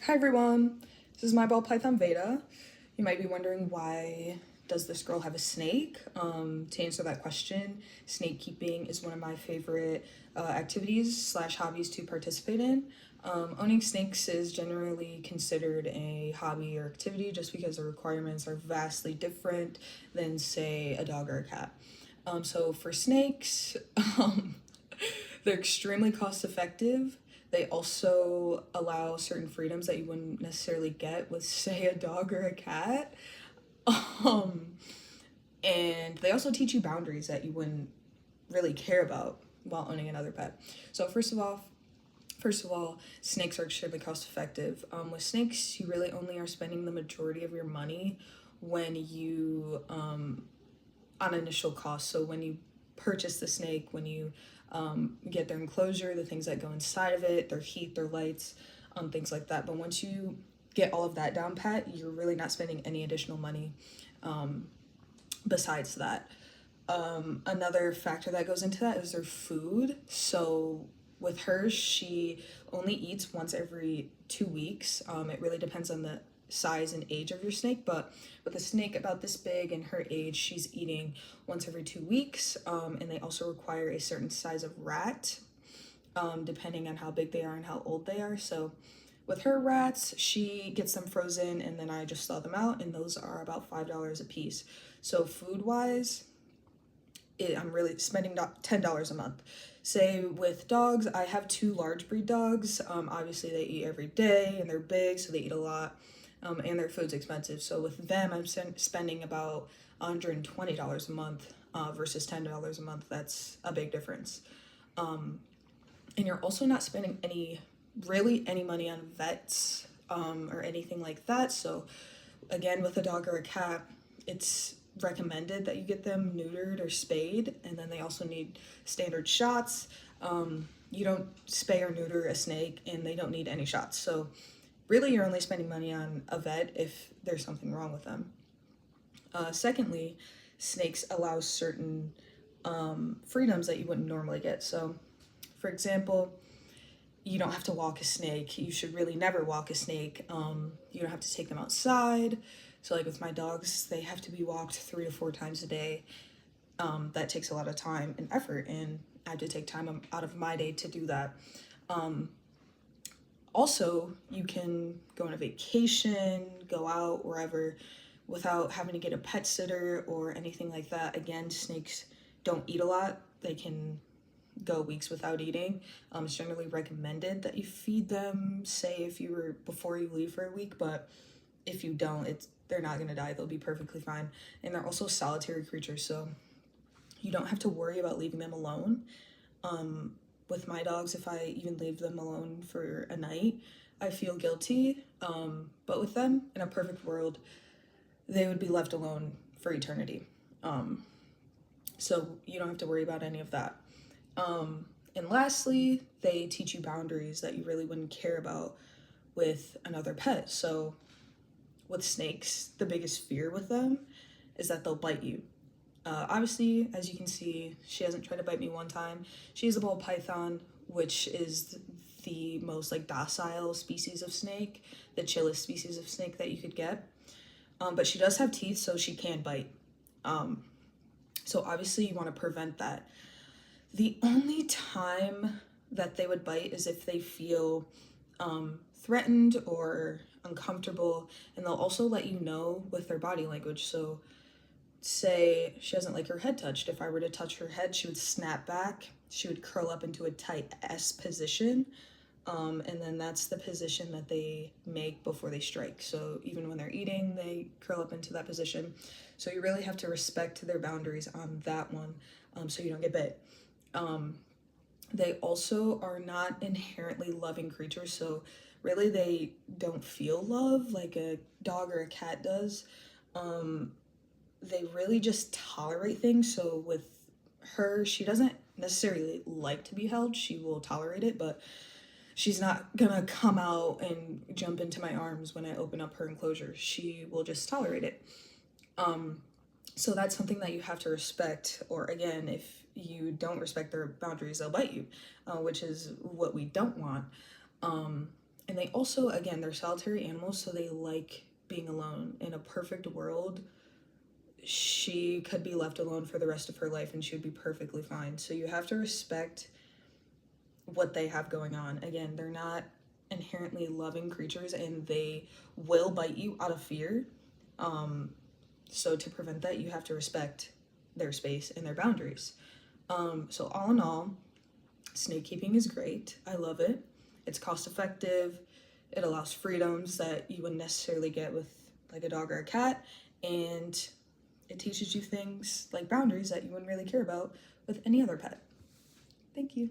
Hi everyone, this is my ball python Veda. You might be wondering, why does this girl have a snake? To answer that question, snake keeping is one of my favorite activities slash hobbies to participate in. Owning snakes is generally considered a hobby or activity just because the requirements are vastly different than, say, a dog or a cat. So for snakes, they're extremely cost effective. They also allow certain freedoms that you wouldn't necessarily get with, say, a dog or a cat. Um, and they also teach you boundaries that you wouldn't really care about while owning another pet. So first of all, snakes are extremely cost effective. With snakes, you really only are spending the majority of your money when you on initial cost. So when you purchase the snake, when you get their enclosure, the things that go inside of it, their heat, their lights, things like that. But once you get all of that down pat, you're really not spending any additional money besides that. Another factor that goes into that is their food. So with her, she only eats once every 2 weeks. It really depends on the size and age of your snake, but with a snake about this big and her age, she's eating once every 2 weeks. And they also require a certain size of rat, depending on how big they are and how old they are. So with her rats, she gets them frozen and then I just thaw them out, and those are about $5 a piece. So food wise, I'm really spending $10 a month. Say with dogs, I have two large breed dogs. Obviously, they eat every day and they're big, so they eat a lot, and their food's expensive. So with them, I'm spending about $120 a month versus $10 a month. That's a big difference. And you're also not spending any money on vets or anything like that. So again, with a dog or a cat, it's recommended that you get them neutered or spayed, and then they also need standard shots. You don't spay or neuter a snake and they don't need any shots. So really, you're only spending money on a vet if there's something wrong with them. Secondly, snakes allow certain freedoms that you wouldn't normally get. So for example, you don't have to walk a snake. You should really never walk a snake. You don't have to take them outside. So like with my dogs, they have to be walked 3 to 4 times a day. That takes a lot of time and effort, and I have to take time out of my day to do that. Also, you can go on a vacation, go out wherever without having to get a pet sitter or anything like that. Again, snakes don't eat a lot. They can go weeks without eating. It's generally recommended that you feed them, say if you were before you leave for a week, but if you don't, they're not gonna die. They'll be perfectly fine. And they're also solitary creatures, so you don't have to worry about leaving them alone. With my dogs, if I even leave them alone for a night, I feel guilty. But with them, in a perfect world, they would be left alone for eternity. So you don't have to worry about any of that. And lastly, they teach you boundaries that you really wouldn't care about with another pet. So with snakes, the biggest fear with them is that they'll bite you. Obviously, as you can see, she hasn't tried to bite me one time. She's a ball python, which is the most like docile species of snake, the chillest species of snake that you could get. But she does have teeth, so she can bite. So obviously you want to prevent that. The only time that they would bite is if they feel threatened or uncomfortable, and they'll also let you know with their body language. So say she doesn't like her head touched. If I were to touch her head, she would snap back. She would curl up into a tight S position. And then that's the position that they make before they strike. So even when they're eating, they curl up into that position. So you really have to respect their boundaries on that one, so you don't get bit. They also are not inherently loving creatures, so really they don't feel love like a dog or a cat does. They really just tolerate things. So with her, she doesn't necessarily like to be held. She will tolerate it, but she's not gonna come out and jump into my arms when I open up her enclosure. She will just tolerate it. So that's something that you have to respect, or again, if you don't respect their boundaries, they'll bite you, which is what we don't want. And they also, again, they're solitary animals, so they like being alone. In a perfect world, she could be left alone for the rest of her life and she would be perfectly fine. So you have to respect what they have going on. Again, they're not inherently loving creatures and they will bite you out of fear. So to prevent that, you have to respect their space and their boundaries. So all in all, snake keeping is great. I love it. It's cost effective. It allows freedoms that you wouldn't necessarily get with like a dog or a cat. And it teaches you things like boundaries that you wouldn't really care about with any other pet. Thank you.